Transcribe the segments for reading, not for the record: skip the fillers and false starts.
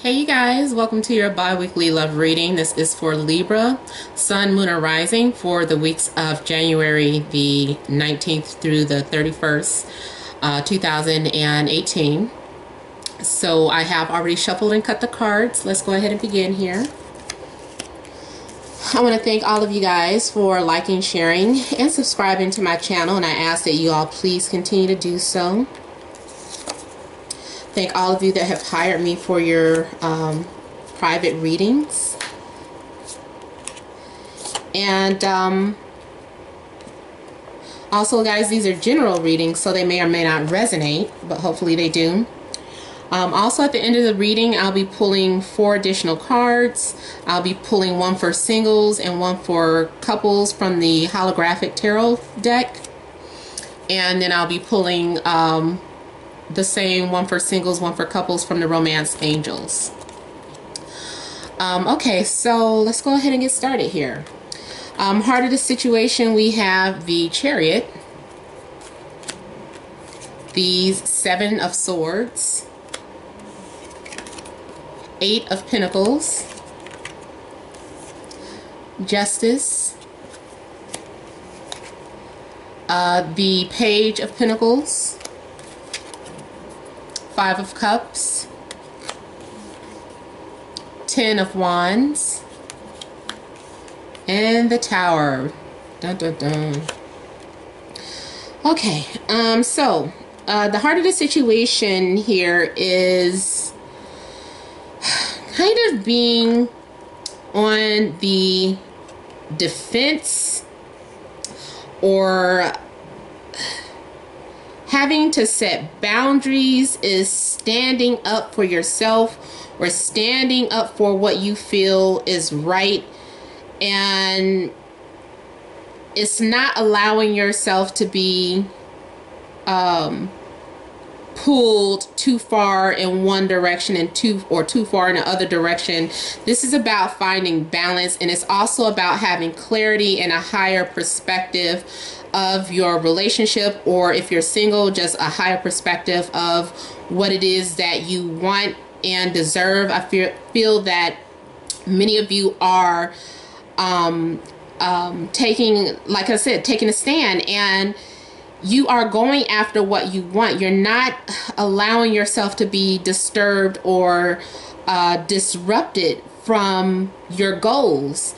Hey you guys, welcome to your bi-weekly love reading. This is for Libra, Sun, Moon, or Rising for the weeks of January the 19th through the 31st, 2018. So I have already shuffled and cut the cards. Let's go ahead and begin here. I want to thank all of you guys for liking, sharing, and subscribing to my channel, and I ask that you all please continue to do so. Thank all of you that have hired me for your private readings. And also, guys, these are general readings, so they may or may not resonate, but hopefully they do. Also, at the end of the reading, I'll be pulling 4 additional cards. I'll be pulling one for singles and one for couples from the holographic tarot deck. And then I'll be pulling the same, one for singles, one for couples from the Romance Angels. Okay, so let's go ahead and get started here. Heart of the situation, we have the Chariot, the 7 of Swords, 8 of Pentacles, Justice, the Page of Pentacles, 5 of Cups, 10 of Wands, and the Tower. Dun, dun, dun. Okay, so the heart of the situation here is kind of being on the defense or having to set boundaries, is standing up for yourself or standing up for what you feel is right, and it's not allowing yourself to be pulled too far in one direction and too far in the other direction. This is about finding balance, and it's also about having clarity and a higher perspective of your relationship, or if you're single, just a higher perspective of what it is that you want and deserve. I feel that many of you are taking, like I said, taking a stand, and you are going after what you want. You're not allowing yourself to be disturbed or disrupted from your goals.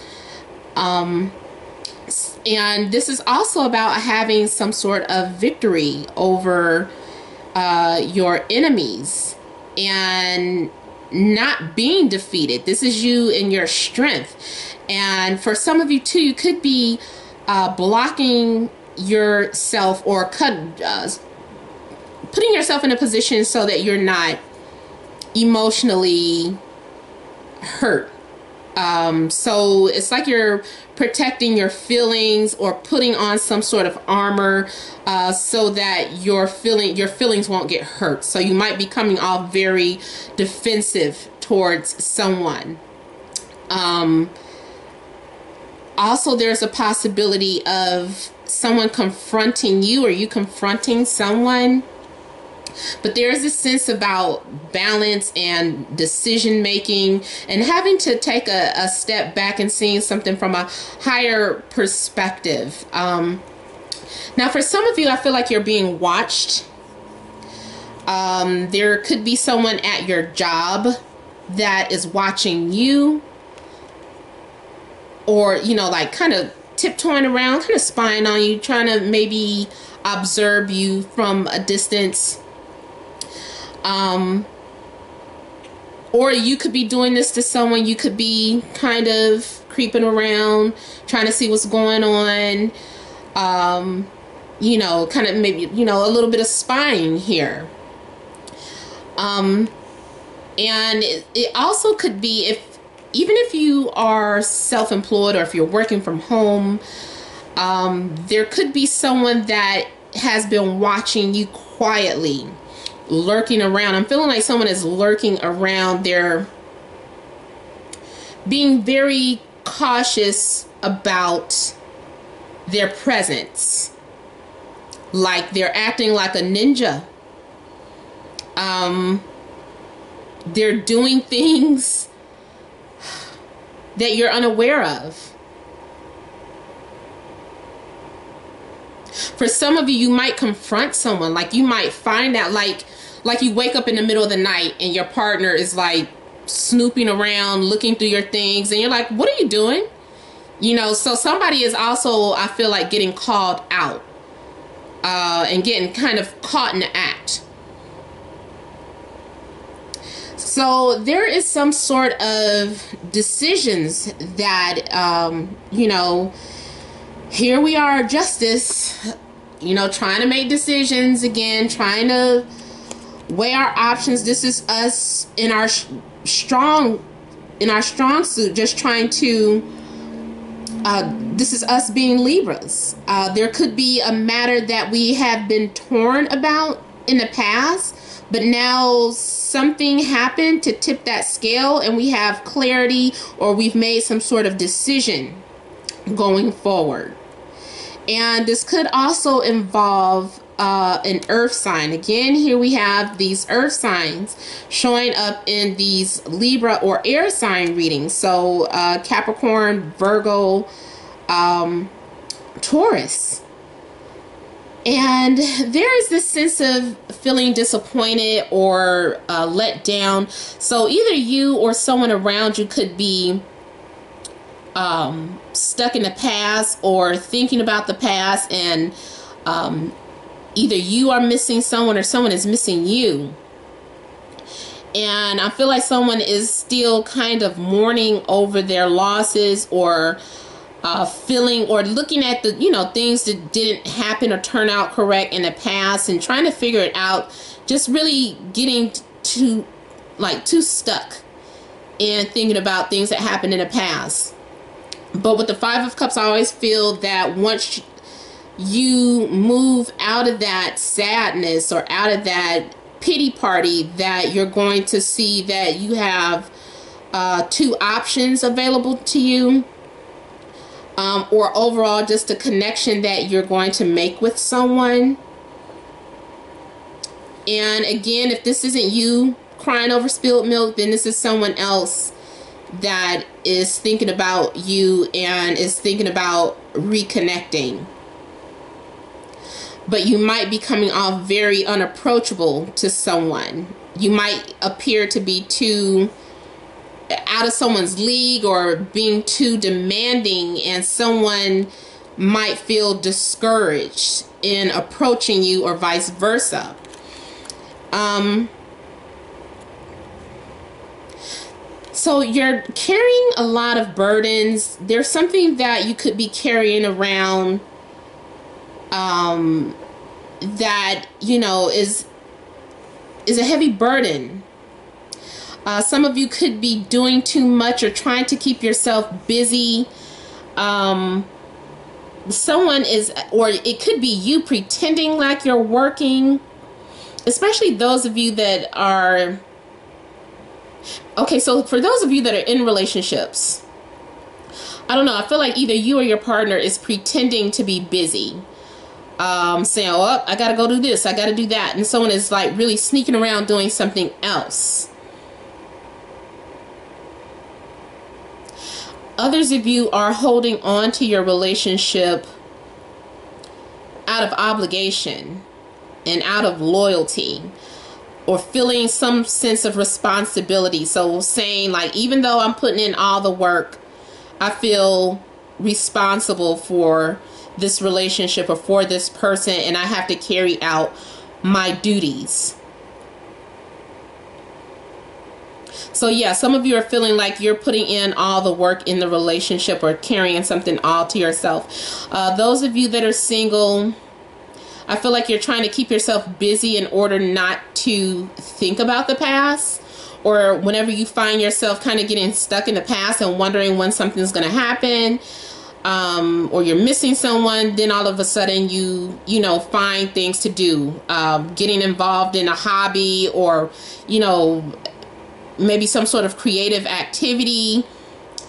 And this is also about having some sort of victory over your enemies and not being defeated. This is you in your strength. And for some of you too, you could be blocking yourself or putting yourself in a position so that you're not emotionally hurt. So it's like you're protecting your feelings or putting on some sort of armor so that your feelings won't get hurt. So you might be coming off very defensive towards someone. Also, there's a possibility of someone confronting you or you confronting someone. But there's a sense about balance and decision making and having to take a step back and seeing something from a higher perspective. Now, for some of you, I feel like you're being watched. There could be someone at your job that is watching you, or, you know, like kind of tiptoeing around, kind of spying on you, trying to maybe observe you from a distance. Or you could be doing this to someone. You could be kind of creeping around, trying to see what's going on. You know, kind of maybe, you know, a little bit of spying here. And it also could be, even if you are self-employed or if you're working from home, there could be someone that has been watching you quietly, lurking around. I'm feeling like someone is lurking around. They're being very cautious about their presence, like they're acting like a ninja. They're doing things that you're unaware of. For some of you, you might confront someone. Like, you might find out, like you wake up in the middle of the night and your partner is like snooping around, looking through your things, and you're like, what are you doing? You know, so somebody is also, I feel like, getting called out and getting kind of caught in the act. So there is some sort of decisions that, you know, here we are, justice, you know, trying to make decisions again, trying to weigh our options. This is us in our strong suit, just trying to, this is us being Libras. There could be a matter that we have been torn about in the past, but now something happened to tip that scale and we have clarity, or we've made some sort of decision going forward. And this could also involve an earth sign. Again, here we have these earth signs showing up in these Libra or air sign readings. So Capricorn, Virgo, Taurus. And there is this sense of feeling disappointed or let down. So either you or someone around you could be stuck in the past or thinking about the past, and either you are missing someone or someone is missing you. And I feel like someone is still kind of mourning over their losses, or feeling or looking at the, you know, things that didn't happen or turn out correct in the past and trying to figure it out, just really getting too stuck in thinking about things that happened in the past. But with the Five of Cups, I always feel that once you move out of that sadness or out of that pity party, that you're going to see that you have two options available to you, or overall just a connection that you're going to make with someone. And again, if this isn't you crying over spilled milk, then this is someone else that is thinking about you and is thinking about reconnecting. But you might be coming off very unapproachable to someone. You might appear to be too out of someone's league or being too demanding, and someone might feel discouraged in approaching you, or vice versa. So you're carrying a lot of burdens. There's something that you could be carrying around that, you know, is a heavy burden. Some of you could be doing too much or trying to keep yourself busy. Someone is, or it could be you pretending like you're working, especially those of you that are, okay, so for those of you that are in relationships, I don't know, I feel like either you or your partner is pretending to be busy. Saying, oh, I gotta go do this, I gotta do that. And someone is like really sneaking around doing something else. Others of you are holding on to your relationship out of obligation and out of loyalty, or feeling some sense of responsibility. So saying like, even though I'm putting in all the work, I feel responsible for this relationship or for this person, and I have to carry out my duties. So yeah, some of you are feeling like you're putting in all the work in the relationship or carrying something all to yourself. Those of you that are single, I feel like you're trying to keep yourself busy in order not to think about the past, or whenever you find yourself kind of getting stuck in the past and wondering when something's going to happen, or you're missing someone, then all of a sudden you know, find things to do, getting involved in a hobby, or, you know, maybe some sort of creative activity,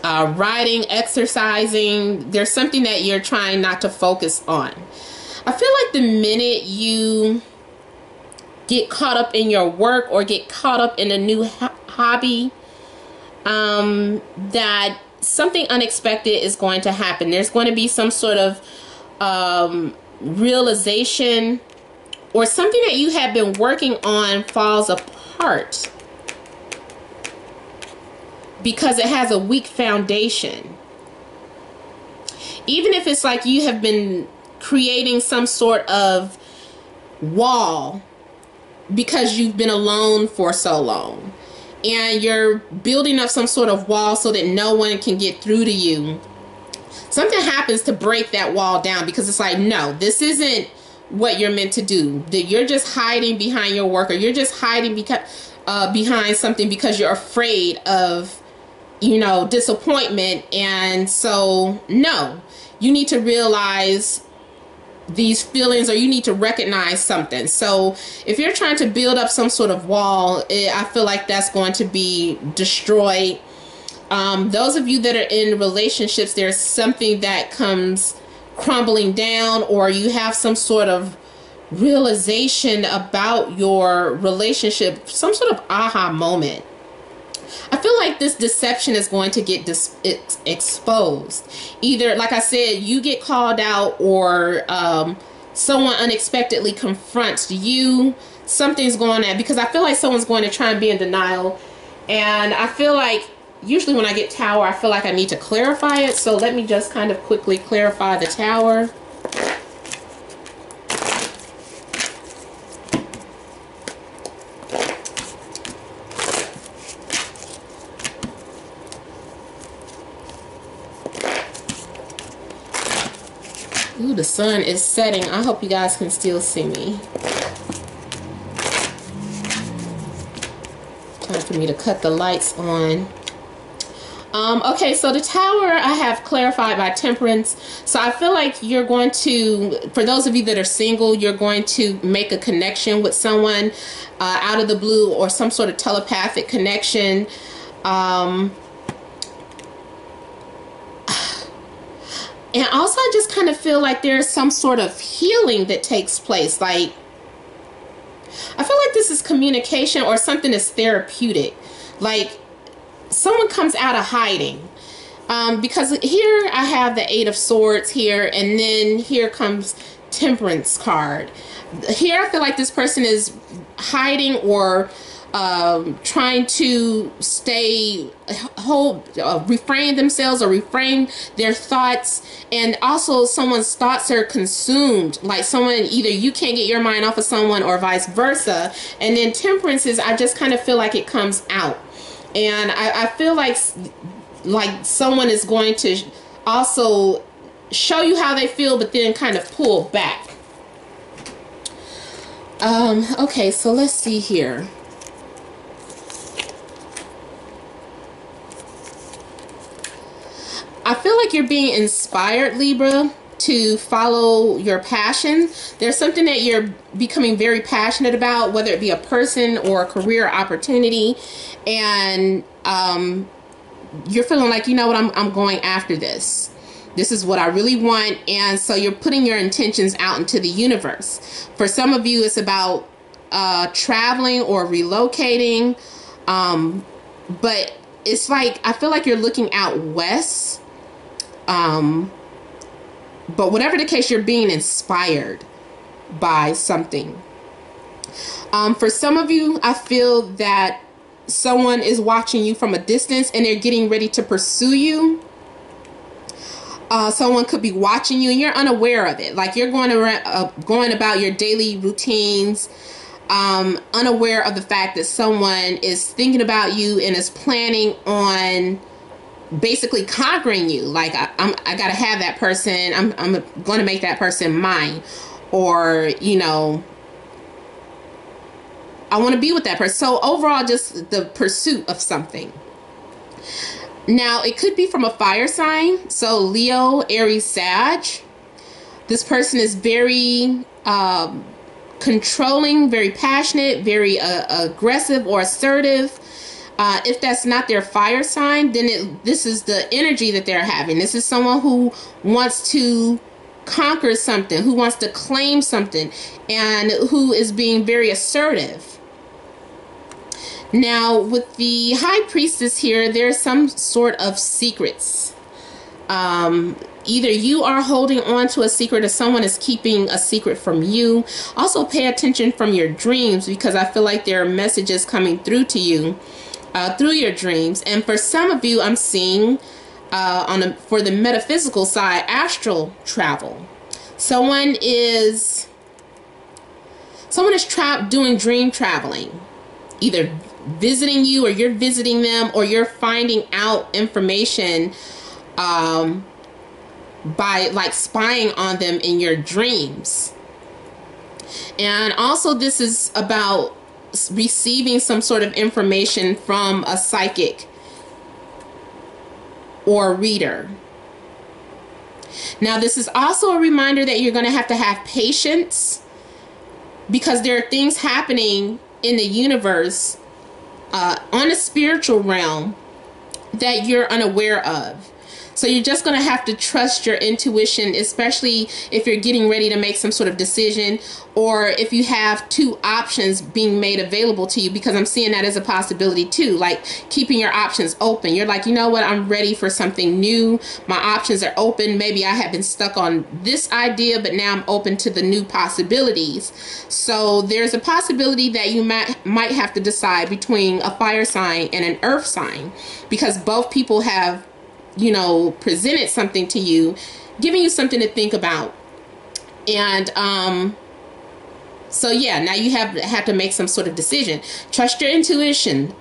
writing, exercising. There's something that you're trying not to focus on. I feel like the minute you get caught up in your work or get caught up in a new hobby, that something unexpected is going to happen. There's going to be some sort of realization, or something that you have been working on falls apart because it has a weak foundation. Even if it's like you have been creating some sort of wall because you've been alone for so long, and you're building up some sort of wall so that no one can get through to you. Something happens to break that wall down, because it's like, no, this isn't what you're meant to do. That you're just hiding behind your work, or you're just hiding behind something because you're afraid of, you know, disappointment. And so, no, you need to realize these feelings, or you need to recognize something. So if you're trying to build up some sort of wall, I feel like that's going to be destroyed. Those of you that are in relationships, there's something that comes crumbling down, or you have some sort of realization about your relationship, some sort of aha moment. I feel like this deception is going to get exposed. Either, like I said, you get called out, or someone unexpectedly confronts you. Something's going on, because I feel like someone's going to try and be in denial. And I feel like usually when I get Tower, I feel like I need to clarify it. So let me just kind of quickly clarify the Tower. Ooh, the sun is setting. I hope you guys can still see me. Time for me to cut the lights on. Okay, so the Tower I have clarified by Temperance. So I feel like you're going to, for those of you that are single, you're going to make a connection with someone out of the blue, or some sort of telepathic connection. And also, I just kind of feel like there's some sort of healing that takes place. Like, I feel like this is communication, or something that's therapeutic. Like, someone comes out of hiding. Because here I have the Eight of Swords here, and then here comes Temperance card. Here I feel like this person is hiding, or trying to refrain themselves, or refrain their thoughts. And also, someone's thoughts are consumed. Like, someone, either you can't get your mind off of someone, or vice versa. And then Temperance is, I just kind of feel like it comes out. And I feel like someone is going to also show you how they feel, but then kind of pull back. Okay, so let's see here. I feel like you're being inspired, Libra, to follow your passion. There's something that you're becoming very passionate about, whether it be a person or a career opportunity, and you're feeling like, you know what, I'm going after this. This is what I really want. And so you're putting your intentions out into the universe. For some of you, it's about traveling or relocating, but it's like, I feel like you're looking out west. But whatever the case, you're being inspired by something. For some of you, I feel that someone is watching you from a distance, and they're getting ready to pursue you. Someone could be watching you, and you're unaware of it. Like, you're going about your daily routines, unaware of the fact that someone is thinking about you and is planning on basically conquering you. Like, I gotta have that person. I'm going to make that person mine, or, you know, I want to be with that person. So overall, just the pursuit of something. Now, it could be from a fire sign. So Leo, Aries, Sag. This person is very controlling, very passionate, very aggressive or assertive. If that's not their fire sign, then this is the energy that they're having. This is someone who wants to conquer something, who wants to claim something, and who is being very assertive. Now, with the High Priestess here, there's some sort of secrets. Either you are holding on to a secret or someone is keeping a secret from you. Also, pay attention from your dreams, because I feel like there are messages coming through to you through your dreams. And for some of you, I'm seeing for the metaphysical side, astral travel. Someone is doing dream traveling, either visiting you or you're visiting them, or you're finding out information by like spying on them in your dreams. And also, this is about receiving some sort of information from a psychic or a reader. Now, this is also a reminder that you're going to have patience, because there are things happening in the universe on a spiritual realm that you're unaware of. So you're just going to have to trust your intuition, especially if you're getting ready to make some sort of decision, or if you have two options being made available to you, because I'm seeing that as a possibility too, like keeping your options open. You're like, you know what, I'm ready for something new. My options are open. Maybe I have been stuck on this idea, but now I'm open to the new possibilities. So there's a possibility that you might have to decide between a fire sign and an earth sign, because both people have, you know, presented something to you, giving you something to think about. And so yeah, now you have to make some sort of decision. Trust your intuition,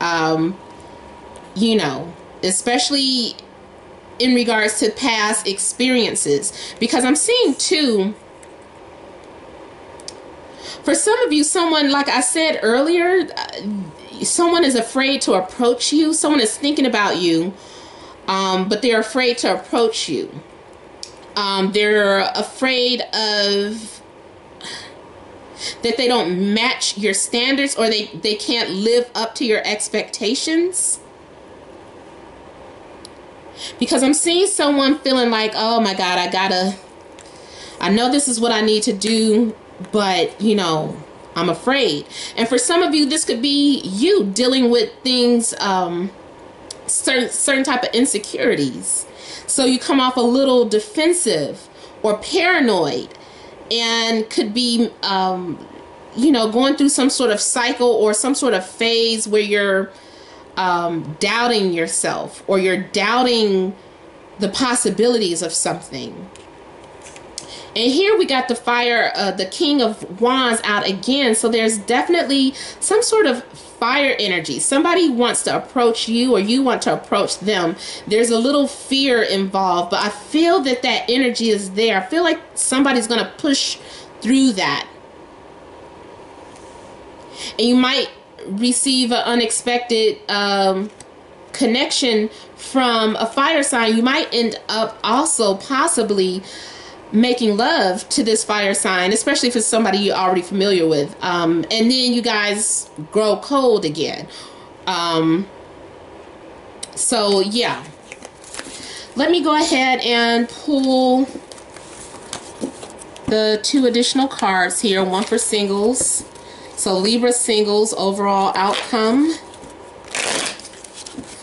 you know, especially in regards to past experiences, because I'm seeing too, for some of you, someone, like I said earlier, someone is afraid to approach you. Someone is thinking about you, but they're afraid to approach you. They're afraid of that they don't match your standards, or they can't live up to your expectations. Because I'm seeing someone feeling like, oh my God, I know this is what I need to do, but you know, I'm afraid. And for some of you, this could be you dealing with things, certain type of insecurities. So you come off a little defensive or paranoid, and could be you know, going through some sort of cycle or some sort of phase where you're doubting yourself, or you're doubting the possibilities of something. And here we got the fire, the King of Wands out again. So there's definitely some sort of fire energy. Somebody wants to approach you, or you want to approach them. There's a little fear involved, but I feel that that energy is there. I feel like somebody's going to push through that. And you might receive an unexpected connection from a fire sign. You might end up also possibly making love to this fire sign, especially if it's somebody you're already familiar with. And then you guys grow cold again. So yeah, let me go ahead and pull the 2 additional cards here, one for singles. So Libra singles overall outcome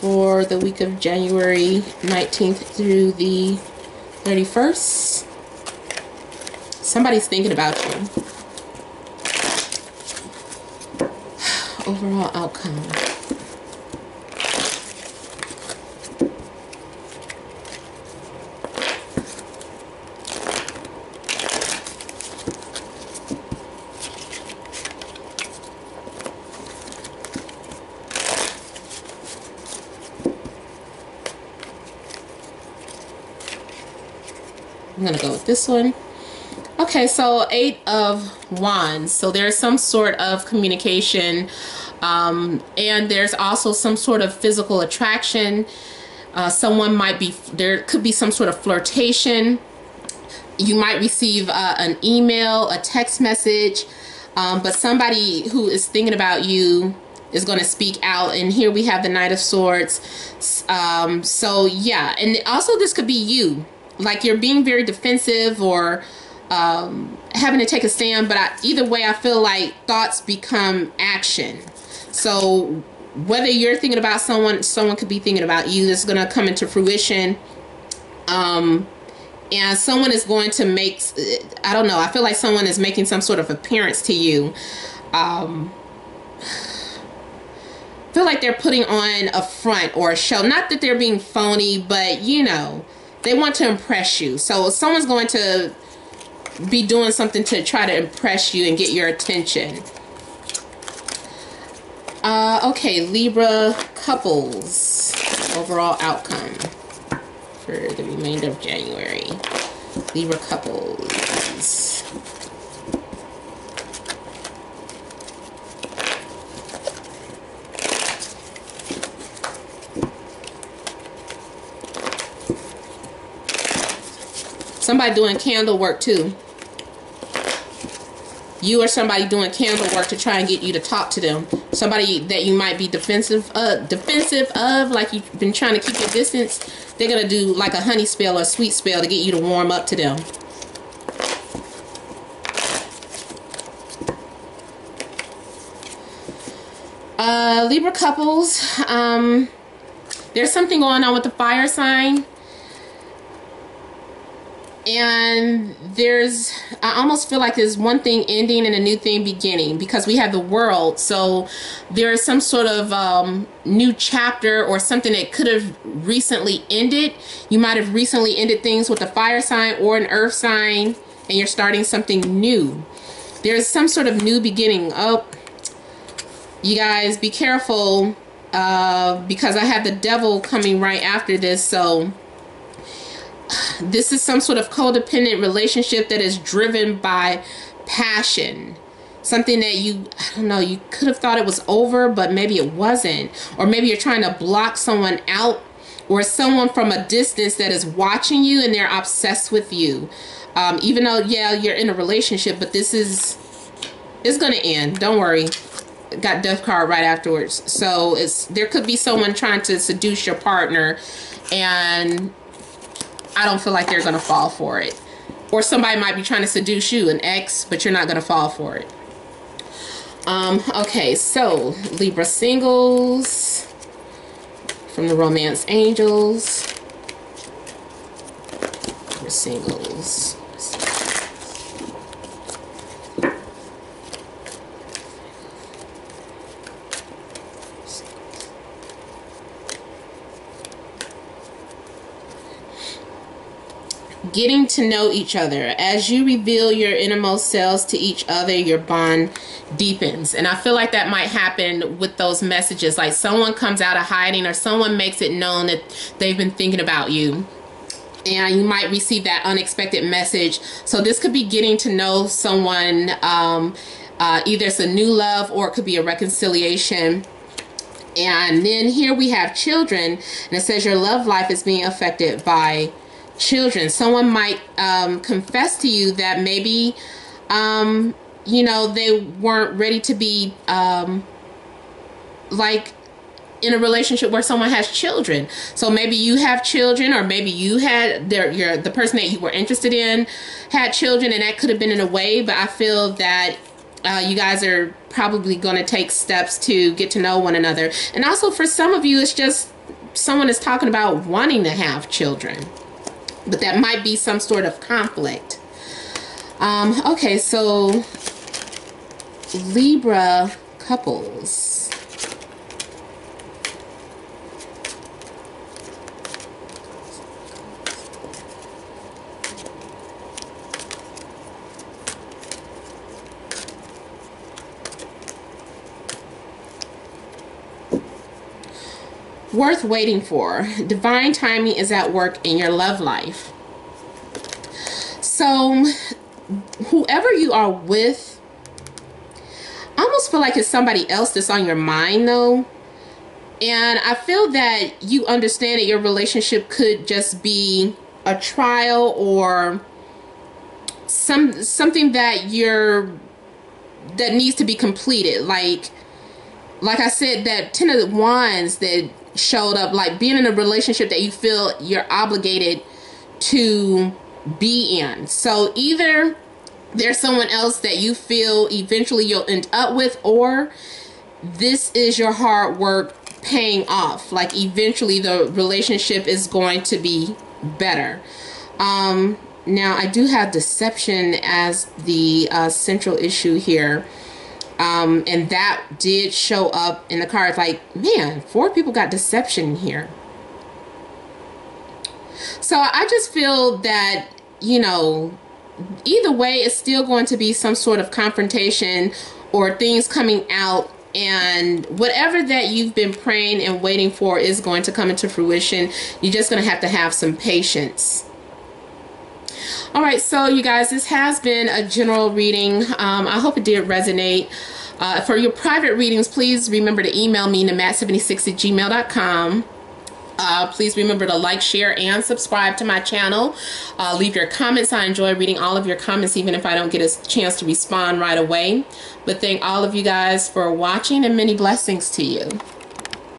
for the week of January 19th through the 31st. Somebody's thinking about you. Overall outcome. I'm gonna go with this one. Okay, so 8 of Wands. So there's some sort of communication, and there's also some sort of physical attraction. Someone might be, there could be some sort of flirtation. You might receive an email, a text message, but somebody who is thinking about you is going to speak out. And here we have the Knight of Swords. So yeah, and also this could be you. Like you're being very defensive, or having to take a stand, but either way I feel like thoughts become action. So whether you're thinking about someone, someone could be thinking about you. This is going to come into fruition. And someone is going to make, I don't know, I feel like someone is making some sort of appearance to you. I feel like they're putting on a front or a show. Not that they're being phony, but, you know, they want to impress you. So someone's going to be doing something to try to impress you and get your attention. Okay, Libra couples, overall outcome for the remainder of January. Libra couples. Somebody doing candle work too. You or somebody doing candle work to try and get you to talk to them. Somebody that you might be defensive of, like you've been trying to keep your distance. They're going to do like a honey spell or a sweet spell to get you to warm up to them. Libra couples, there's something going on with the fire sign. And I almost feel like there's one thing ending and a new thing beginning, because we have the world. So there is some sort of new chapter or something that could have recently ended. You might have recently ended things with a fire sign or an earth sign, and you're starting something new. There's some sort of new beginning. Oh, you guys, be careful, because I have the devil coming right after this. So this is some sort of codependent relationship that is driven by passion. Something that you, I don't know, you could have thought it was over, but maybe it wasn't. Or maybe you're trying to block someone out, or someone from a distance that is watching you and they're obsessed with you. Even though, yeah, you're in a relationship, but it's going to end. Don't worry. Got death card right afterwards. So there could be someone trying to seduce your partner, and I don't feel like they're going to fall for it. Or somebody might be trying to seduce you, an ex, but you're not going to fall for it. Okay, so Libra singles from the Romance Angels. Libra singles. Getting to know each other. As you reveal your innermost selves to each other, your bond deepens. And I feel like that might happen with those messages. Like someone comes out of hiding, or someone makes it known that they've been thinking about you, and you might receive that unexpected message. So this could be getting to know someone. Either it's a new love, or it could be a reconciliation. And then here we have children, and it says your love life is being affected by children. Someone might confess to you that maybe you know, they weren't ready to be like in a relationship where someone has children. So maybe you have children, or maybe you had the person that you were interested in had children, and that could have been in a way. But I feel that you guys are probably going to take steps to get to know one another. And also for some of you, it's just someone is talking about wanting to have children, but that might be some sort of conflict. Okay, so Libra couples. Worth waiting for. Divine timing is at work in your love life. So whoever you are with, I almost feel like it's somebody else that's on your mind though. And I feel that you understand that your relationship could just be a trial, or something that needs to be completed. Like I said, that 10 of Wands that showed up, like being in a relationship that you feel you're obligated to be in. So either there's someone else that you feel eventually you'll end up with, or this is your hard work paying off. Like eventually the relationship is going to be better. Now I do have deception as the central issue here. And that did show up in the cards. Like, man, 4 people got deception here. So I just feel that, you know, either way, it's still going to be some sort of confrontation or things coming out, and whatever that you've been praying and waiting for is going to come into fruition. You're just going to have some patience. All right, so you guys, this has been a general reading. I hope it did resonate. For your private readings, please remember to email me, namat76@gmail.com. Please remember to like, share, and subscribe to my channel. Leave your comments. I enjoy reading all of your comments, even if I don't get a chance to respond right away. But thank all of you guys for watching, and many blessings to you.